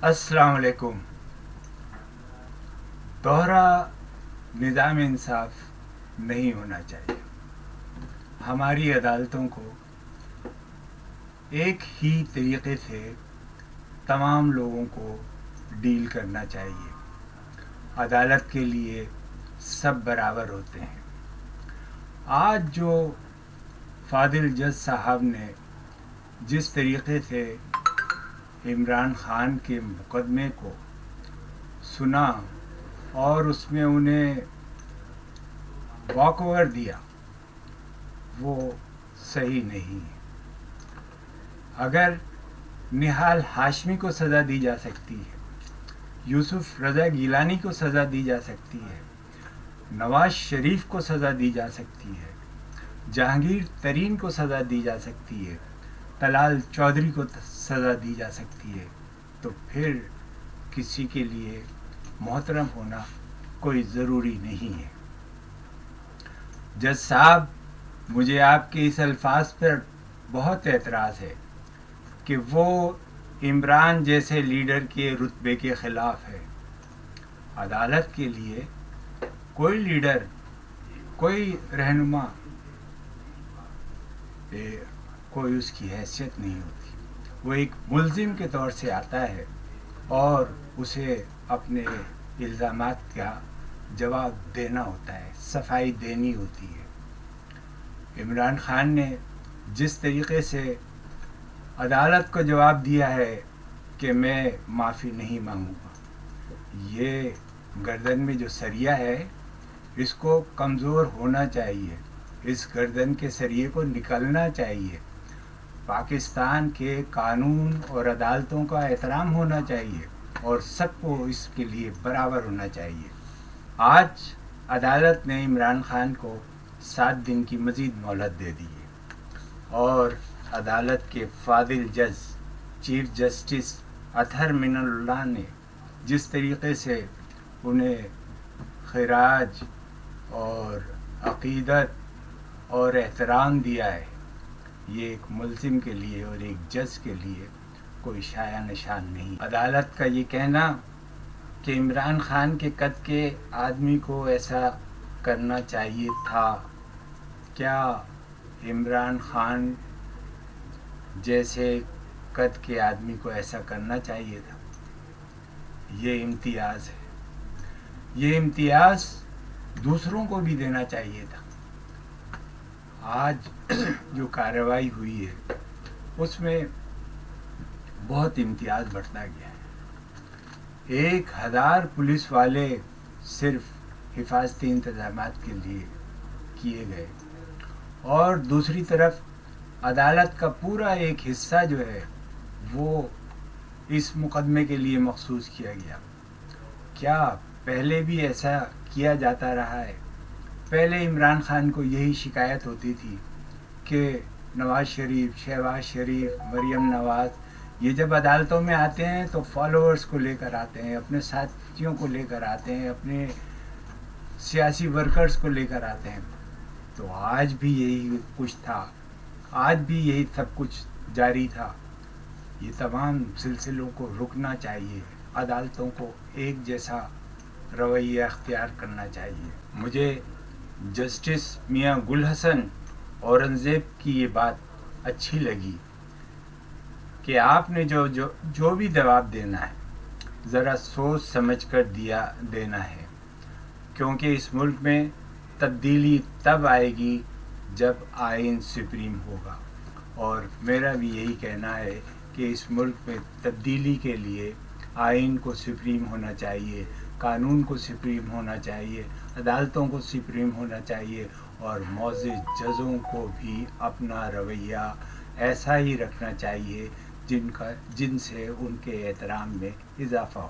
अस्सलाम वालेकुम। दोहरा निज़ाम इंसाफ नहीं होना चाहिए। हमारी अदालतों को एक ही तरीके से तमाम लोगों को डील करना चाहिए। अदालत के लिए सब बराबर होते हैं। आज जो फादिल जज साहब ने जिस तरीके से इमरान खान के मुकदमे को सुना और उसमें उन्हें वॉकओवर दिया, वो सही नहीं है। अगर निहाल हाशमी को सज़ा दी जा सकती है, यूसुफ रज़ा गिलानी को सज़ा दी जा सकती है, नवाज शरीफ को सज़ा दी जा सकती है, जहांगीर तरीन को सज़ा दी जा सकती है, तलाल चौधरी को सज़ा दी जा सकती है, तो फिर किसी के लिए मोहतरम होना कोई ज़रूरी नहीं है। जज साहब, मुझे आपके इस अल्फाज पर बहुत एतराज़ है कि वो इमरान जैसे लीडर के रुतबे के ख़िलाफ़ है। अदालत के लिए कोई लीडर, कोई रहनुमा, कोई उसकी हैसियत नहीं होती। वो एक मुल्ज़िम के तौर से आता है और उसे अपने इल्ज़ामात का जवाब देना होता है, सफाई देनी होती है। इमरान खान ने जिस तरीके से अदालत को जवाब दिया है कि मैं माफ़ी नहीं मांगूंगा, ये गर्दन में जो सरिया है इसको कमज़ोर होना चाहिए, इस गर्दन के सरिये को निकलना चाहिए। पाकिस्तान के कानून और अदालतों का एहतराम होना चाहिए और सबको इसके लिए बराबर होना चाहिए। आज अदालत ने इमरान खान को 7 दिन की मज़ीद मोहलत दे दी है और अदालत के फादिल जज चीफ जस्टिस अतहर मिनल्लाह ने जिस तरीके से उन्हें खिराज और अक़ीदत और एहतराम दिया है, ये एक मुल्ज़िम के लिए और एक जज के लिए कोई शाया निशान नहीं। अदालत का ये कहना कि इमरान खान के कद के आदमी को ऐसा करना चाहिए था, क्या इमरान खान जैसे कद के आदमी को ऐसा करना चाहिए था? ये इम्तियाज़ है, ये इम्तियाज़ दूसरों को भी देना चाहिए था। आज जो कार्रवाई हुई है उसमें बहुत इम्तियाज़ बढ़ता गया है। 1000 पुलिस वाले सिर्फ हिफाजती इंतज़ामात के लिए किए गए और दूसरी तरफ अदालत का पूरा एक हिस्सा जो है वो इस मुकदमे के लिए मखसूस किया गया। क्या पहले भी ऐसा किया जाता रहा है? पहले इमरान खान को यही शिकायत होती थी कि नवाज शरीफ, शहबाज शरीफ, मरियम नवाज़ ये जब अदालतों में आते हैं तो फॉलोअर्स को लेकर आते हैं, अपने साथियों को लेकर आते हैं, अपने सियासी वर्कर्स को लेकर आते हैं। तो आज भी यही कुछ था, आज भी यही सब कुछ जारी था। ये तमाम सिलसिलों को रुकना चाहिए, अदालतों को एक जैसा रवैया अख्तियार करना चाहिए। मुझे जस्टिस मियां गुल हसन औरंगज़ेब की ये बात अच्छी लगी कि आपने जो भी जवाब देना है ज़रा सोच समझ कर देना है, क्योंकि इस मुल्क में तब्दीली तब आएगी जब आइन सुप्रीम होगा। और मेरा भी यही कहना है कि इस मुल्क में तब्दीली के लिए आइन को सुप्रीम होना चाहिए, कानून को सुप्रीम होना चाहिए, अदालतों को सुप्रीम होना चाहिए और मौज़ूद जजों को भी अपना रवैया ऐसा ही रखना चाहिए जिनसे उनके एहतराम में इजाफ़ा हो।